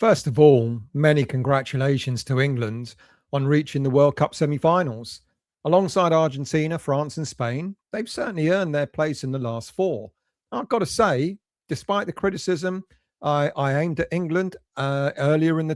First of all, many congratulations to England on reaching the World Cup semi-finals. Alongside Argentina, France and Spain, they've certainly earned their place in the last four. I've got to say, despite the criticism I aimed at England earlier in the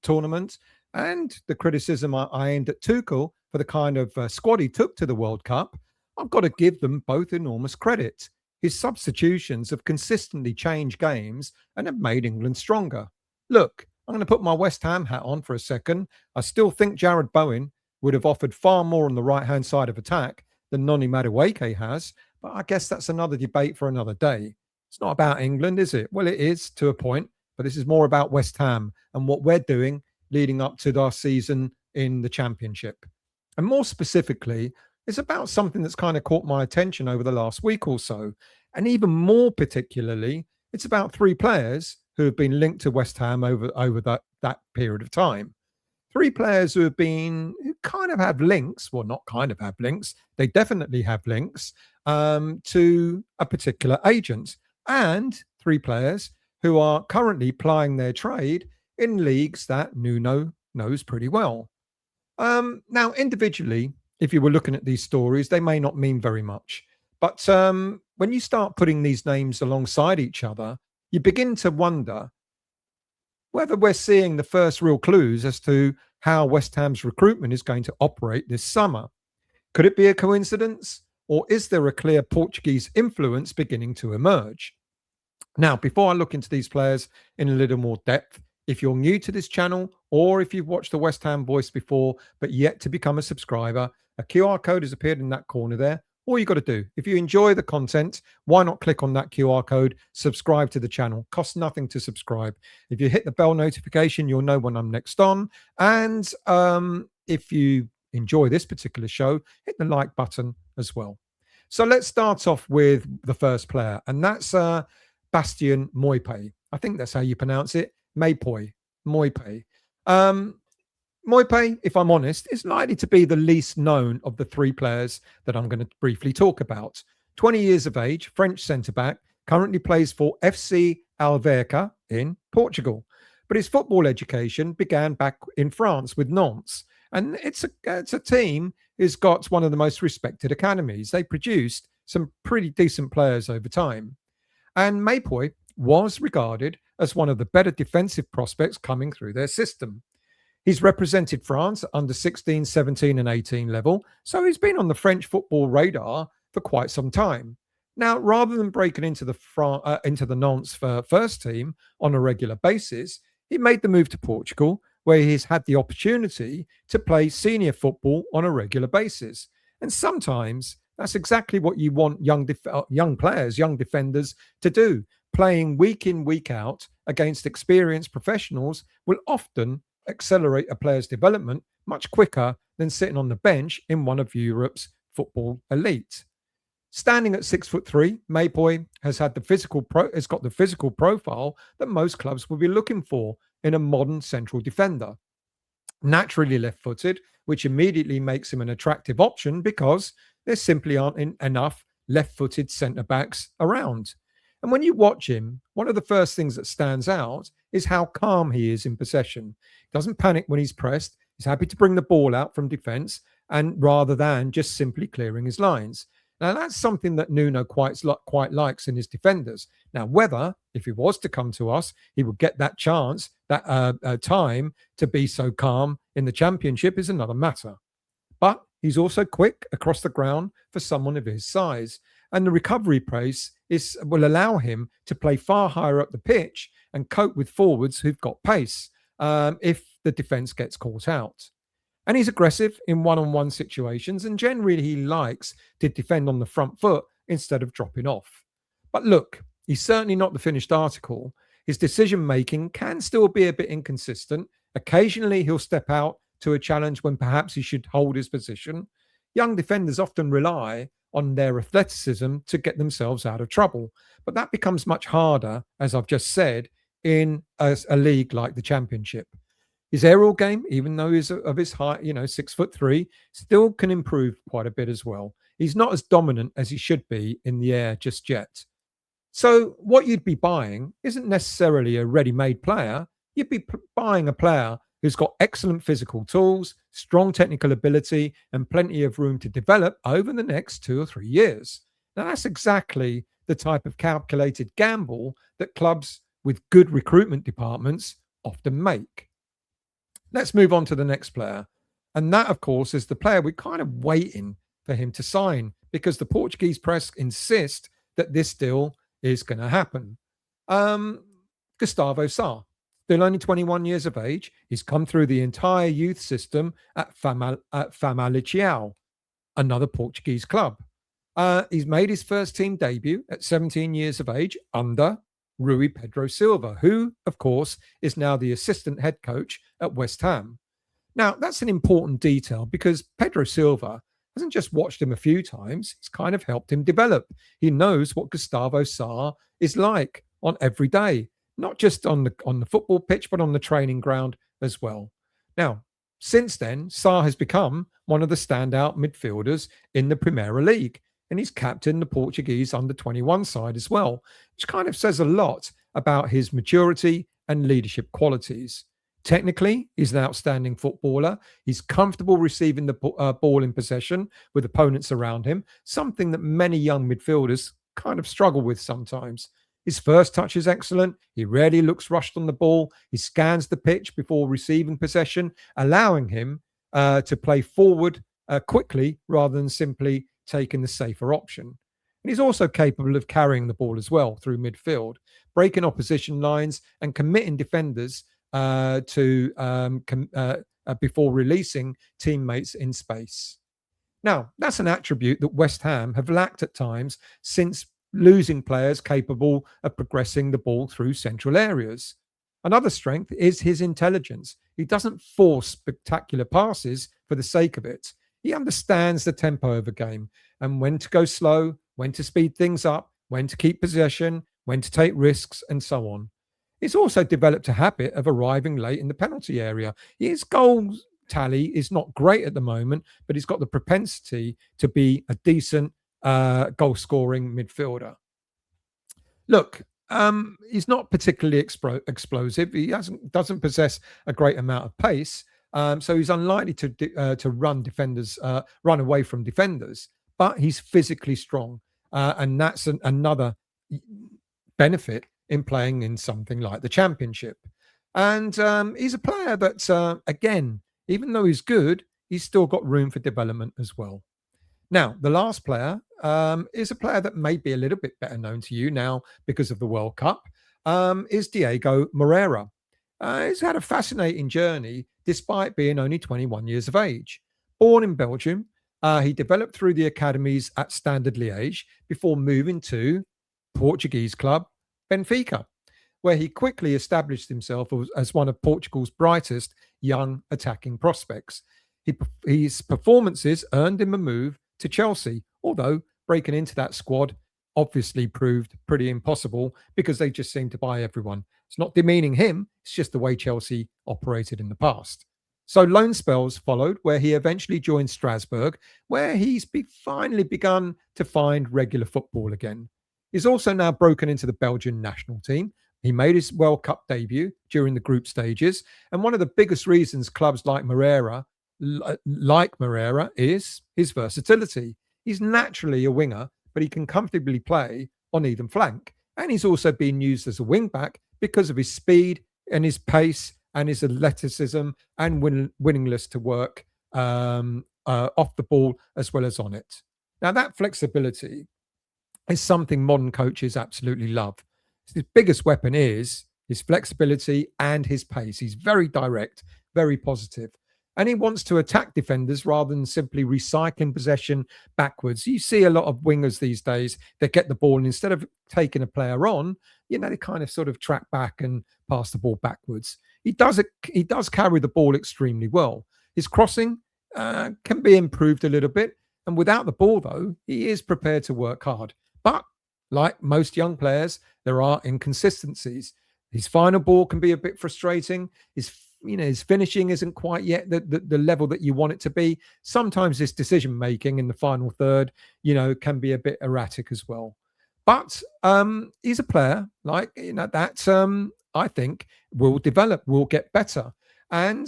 tournament and the criticism I aimed at Tuchel for the kind of squad he took to the World Cup, I've got to give them both enormous credit. His substitutions have consistently changed games and have made England stronger. Look, I'm going to put my West Ham hat on for a second. I still think Jared Bowen would have offered far more on the right-hand side of attack than Noni Madueke has, but I guess that's another debate for another day. It's not about England, is it? Well, it is to a point, but this is more about West Ham and what we're doing leading up to our season in the Championship. And more specifically, it's about something that's kind of caught my attention over the last week or so. And even more particularly, it's about three players who have been linked to West Ham over that period of time. Three players who kind of have links, well, not kind of have links, they definitely have links to a particular agent. And three players who are currently plying their trade in leagues that Nuno knows pretty well. Now, individually, if you were looking at these stories, they may not mean very much. But when you start putting these names alongside each other, you begin to wonder whether we're seeing the first real clues as to how West Ham's recruitment is going to operate this summer. Could it be a coincidence, or is there a clear Portuguese influence beginning to emerge? Now, before I look into these players in a little more depth, if you're new to this channel, or if you've watched the West Ham Voice before but yet to become a subscriber, a QR code has appeared in that corner there. All you got to do, if you enjoy the content, why not click on that QR code, subscribe to the channel. Costs nothing to subscribe. If you hit the bell notification, you'll know when I'm next on. And if you enjoy this particular show, hit the like button as well. So let's start off with the first player, and that's Bastian Meupiyou. I think that's how you pronounce it. Meupiyou. Meupiyou, if I'm honest, is likely to be the least known of the three players that I'm going to briefly talk about. 20 years of age, French centre-back, currently plays for FC Alverca in Portugal. But his football education began back in France with Nantes. And it's a team who's got one of the most respected academies. They produced some pretty decent players over time. And Meupiyou was regarded as one of the better defensive prospects coming through their system. He's represented France under 16, 17 and 18 level, so he's been on the French football radar for quite some time. Now, rather than breaking into the Nantes first team on a regular basis, he made the move to Portugal, where he's had the opportunity to play senior football on a regular basis. And sometimes that's exactly what you want young players, young defenders to do. Playing week in, week out against experienced professionals will often accelerate a player's development much quicker than sitting on the bench in one of Europe's football elite. Standing at 6'3", Meupiyou has got the physical profile that most clubs will be looking for in a modern central defender. Naturally left-footed, which immediately makes him an attractive option because there simply aren't enough left-footed centre-backs around. And when you watch him, one of the first things that stands out is how calm he is in possession. He doesn't panic when he's pressed. He's happy to bring the ball out from defence, and rather than just simply clearing his lines. Now, that's something that Nuno quite likes in his defenders. Now, whether, if he was to come to us, he would get that chance, that time to be so calm in the Championship is another matter. But he's also quick across the ground for someone of his size. And the recovery pace will allow him to play far higher up the pitch and cope with forwards who've got pace if the defence gets caught out. And he's aggressive in one-on-one situations, and generally he likes to defend on the front foot instead of dropping off. But look, he's certainly not the finished article. His decision-making can still be a bit inconsistent. Occasionally he'll step out to a challenge when perhaps he should hold his position. Young defenders often rely on their athleticism to get themselves out of trouble. But that becomes much harder, as I've just said, in a league like the Championship. His aerial game, even though he's of his height, 6'3", still can improve quite a bit as well. He's not as dominant as he should be in the air just yet. So what you'd be buying isn't necessarily a ready-made player, you'd be buying a player who's got excellent physical tools, strong technical ability, and plenty of room to develop over the next 2 or 3 years. Now, that's exactly the type of calculated gamble that clubs with good recruitment departments often make. Let's move on to the next player. And that, of course, is the player we're kind of waiting for him to sign because the Portuguese press insist that this deal is going to happen. Gustavo Sa, still only 21 years of age. He's come through the entire youth system at Famalicão, another Portuguese club. He's made his first team debut at 17 years of age under Rui Pedro Silva, who, of course, is now the assistant head coach at West Ham. Now, that's an important detail because Pedro Silva hasn't just watched him a few times, he's kind of helped him develop. He knows what Gustavo Sa is like on every day, not just on the football pitch, but on the training ground as well. Now, since then, Sa has become one of the standout midfielders in the Primeira League, and he's captained the Portuguese under-21 side as well, which kind of says a lot about his maturity and leadership qualities. Technically, he's an outstanding footballer. He's comfortable receiving the ball in possession with opponents around him, something that many young midfielders kind of struggle with sometimes. His first touch is excellent. He rarely looks rushed on the ball. He scans the pitch before receiving possession, allowing him to play forward quickly rather than simply taking the safer option. And he's also capable of carrying the ball as well through midfield, breaking opposition lines and committing defenders before releasing teammates in space. Now, that's an attribute that West Ham have lacked at times since losing players capable of progressing the ball through central areas. Another strength is his intelligence. He doesn't force spectacular passes for the sake of it. He understands the tempo of a game and when to go slow, when to speed things up, when to keep possession, when to take risks, and so on. He's also developed a habit of arriving late in the penalty area. His goal tally is not great at the moment, but he's got the propensity to be a decent goal-scoring midfielder. Look, he's not particularly explosive. He doesn't possess a great amount of pace, so he's unlikely to run away from defenders. But he's physically strong, and that's another benefit in playing in something like the Championship. And he's a player that, again, even though he's good, he's still got room for development as well. Now, the last player is a player that may be a little bit better known to you now because of the World Cup, is Diego Moreira. He's had a fascinating journey despite being only 21 years of age. Born in Belgium, he developed through the academies at Standard Liège before moving to Portuguese club Benfica, where he quickly established himself as one of Portugal's brightest young attacking prospects. His performances earned him a move to Chelsea, although breaking into that squad obviously proved pretty impossible because they just seemed to buy everyone. It's not demeaning him, it's just the way Chelsea operated in the past. So loan spells followed, where he eventually joined Strasbourg, where he's finally begun to find regular football again. He's also now broken into the Belgian national team. He made his World Cup debut during the group stages. And one of the biggest reasons clubs like Moreira is his versatility. He's naturally a winger, but he can comfortably play on either flank. And he's also been used as a wing back because of his speed and his pace and his athleticism and willingness to work off the ball as well as on it. Now, that flexibility is something modern coaches absolutely love. His biggest weapon is his flexibility and his pace. He's very direct, very positive. And he wants to attack defenders rather than simply recycling possession backwards. You see a lot of wingers these days that get the ball and instead of taking a player on, they kind of sort of track back and pass the ball backwards. He does carry the ball extremely well. His crossing can be improved a little bit. And without the ball, though, he is prepared to work hard. But like most young players, there are inconsistencies. His final ball can be a bit frustrating. His finishing isn't quite yet the level that you want it to be. Sometimes his decision making in the final third, can be a bit erratic as well. But he's a player like that I think, will develop, will get better. And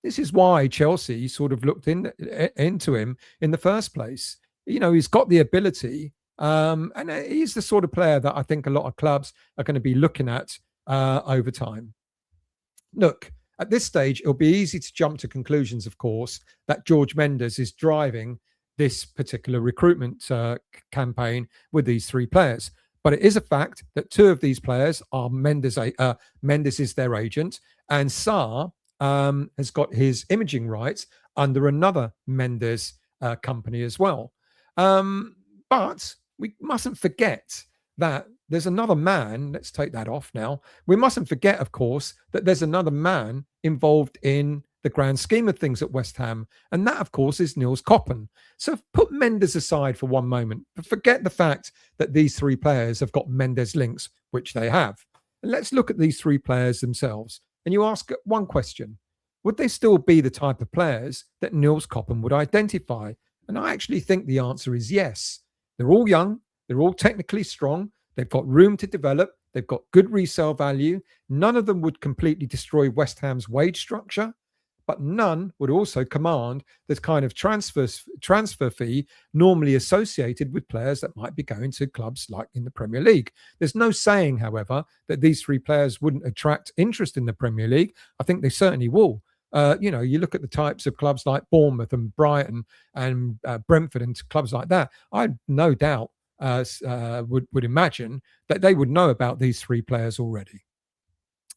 this is why Chelsea sort of looked into him in the first place. He's got the ability, and he's the sort of player that I think a lot of clubs are going to be looking at over time. Look, at this stage, it'll be easy to jump to conclusions, of course, that Jorge Mendes is driving this particular recruitment campaign with these three players. But it is a fact that two of these players are Mendes. Mendes is their agent, and Sa has got his imaging rights under another Mendes company as well. But we mustn't forget that there's another man. Let's take that off now. We mustn't forget, of course, that there's another man involved in the grand scheme of things at West Ham. And that, of course, is Nils Koppen. So put Mendes aside for one moment, but forget the fact that these three players have got Mendes links, which they have. And let's look at these three players themselves. And you ask one question: would they still be the type of players that Nils Koppen would identify? And I actually think the answer is yes. They're all young. They're all technically strong. They've got room to develop. They've got good resale value. None of them would completely destroy West Ham's wage structure, but none would also command this kind of transfer fee normally associated with players that might be going to clubs like in the Premier League. There's no saying, however, that these three players wouldn't attract interest in the Premier League. I think they certainly will. You look at the types of clubs like Bournemouth and Brighton and Brentford and clubs like that. I no doubt would imagine that they would know about these three players already.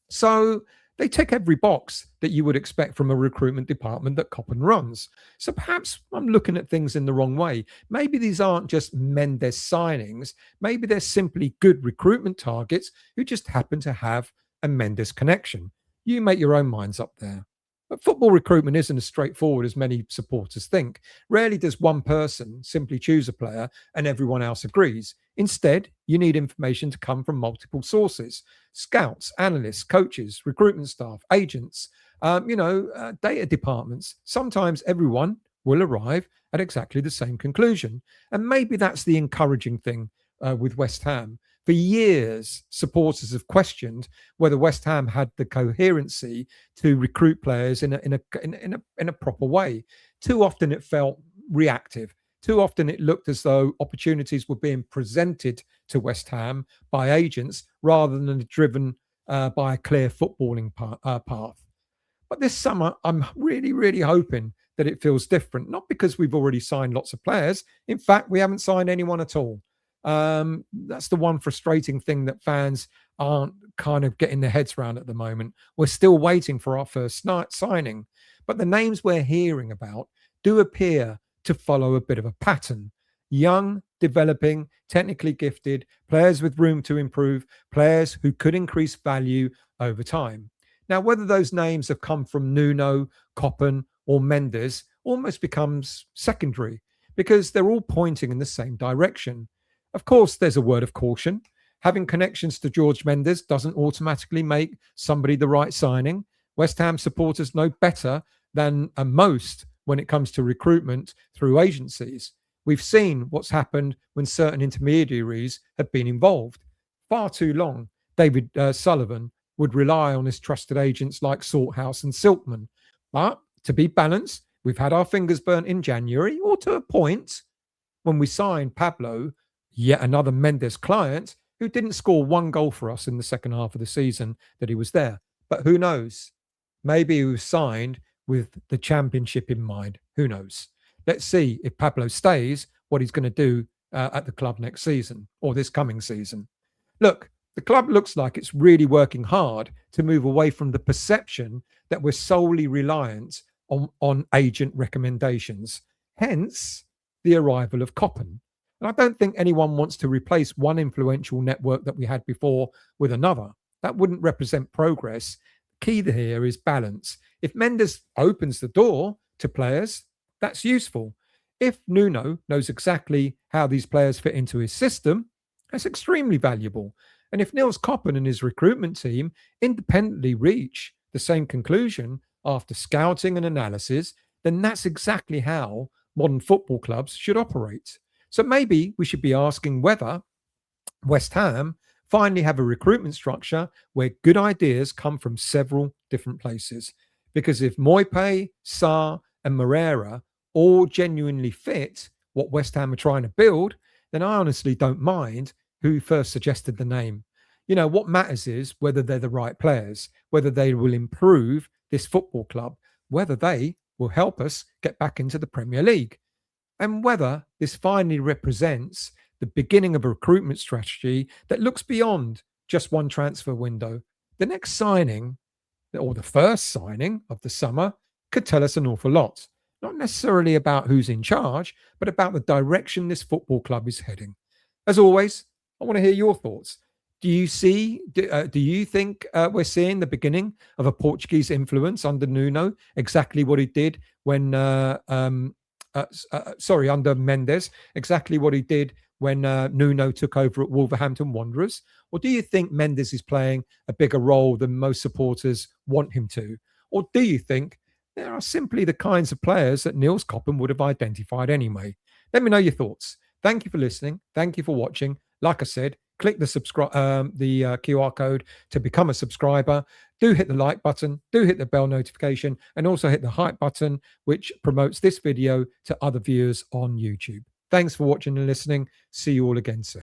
So they tick every box that you would expect from a recruitment department that Koppen runs. So perhaps I'm looking at things in the wrong way. Maybe these aren't just Mendes signings. Maybe they're simply good recruitment targets who just happen to have a Mendes connection. You make your own minds up there. But football recruitment isn't as straightforward as many supporters think. Rarely does one person simply choose a player and everyone else agrees. Instead, you need information to come from multiple sources: scouts, analysts, coaches, recruitment staff, agents, data departments. Sometimes everyone will arrive at exactly the same conclusion. And maybe that's the encouraging thing with West Ham. For years, supporters have questioned whether West Ham had the coherency to recruit players in a proper way. Too often it felt reactive. Too often it looked as though opportunities were being presented to West Ham by agents rather than driven by a clear footballing path. But this summer, I'm really, really hoping that it feels different. Not because we've already signed lots of players. In fact, we haven't signed anyone at all. That's the one frustrating thing that fans aren't kind of getting their heads around at the moment. We're still waiting for our first signing. But the names we're hearing about do appear to follow a bit of a pattern. Young, developing, technically gifted, players with room to improve, players who could increase value over time. Now, whether those names have come from Nuno, Koppen, or Mendes almost becomes secondary because they're all pointing in the same direction. Of course, there's a word of caution. Having connections to Jorge Mendes doesn't automatically make somebody the right signing. West Ham supporters know better than most when it comes to recruitment through agencies. We've seen what's happened when certain intermediaries have been involved. Far too long, David Sullivan would rely on his trusted agents like Salthouse and Silkman. But to be balanced, we've had our fingers burnt in January, or to a point, when we signed Pablo, yet another Mendes client, who didn't score one goal for us in the second half of the season that he was there. But who knows? Maybe he was signed with the championship in mind. Who knows? Let's see if Pablo stays, what he's going to do at the club next season or this coming season. Look, the club looks like it's really working hard to move away from the perception that we're solely reliant on agent recommendations. Hence, the arrival of Koppen. And I don't think anyone wants to replace one influential network that we had before with another. That wouldn't represent progress. Key here is balance. If Mendes opens the door to players, that's useful. If Nuno knows exactly how these players fit into his system, that's extremely valuable. And if Nils Koppen and his recruitment team independently reach the same conclusion after scouting and analysis, then that's exactly how modern football clubs should operate. So maybe we should be asking whether West Ham Finally, have a recruitment structure where good ideas come from several different places. Because if Meupiyou, Sa, and Moreira all genuinely fit what West Ham are trying to build, then I honestly don't mind who first suggested the name. What matters is whether they're the right players, whether they will improve this football club, whether they will help us get back into the Premier League, and whether this finally represents the beginning of a recruitment strategy that looks beyond just one transfer window. The next signing, or the first signing of the summer, could tell us an awful lot. Not necessarily about who's in charge, but about the direction this football club is heading. As always, I want to hear your thoughts. Do you think we're seeing the beginning of a Portuguese influence under Nuno? Exactly what he did when, under Mendes, exactly what he did when Nuno took over at Wolverhampton Wanderers? Or do you think Mendes is playing a bigger role than most supporters want him to? Or do you think there are simply the kinds of players that Nils Koppen would have identified anyway? Let me know your thoughts. Thank you for listening. Thank you for watching. Like I said, click the QR code to become a subscriber. Do hit the like button, do hit the bell notification, and also hit the hype button, which promotes this video to other viewers on YouTube. Thanks for watching and listening. See you all again soon.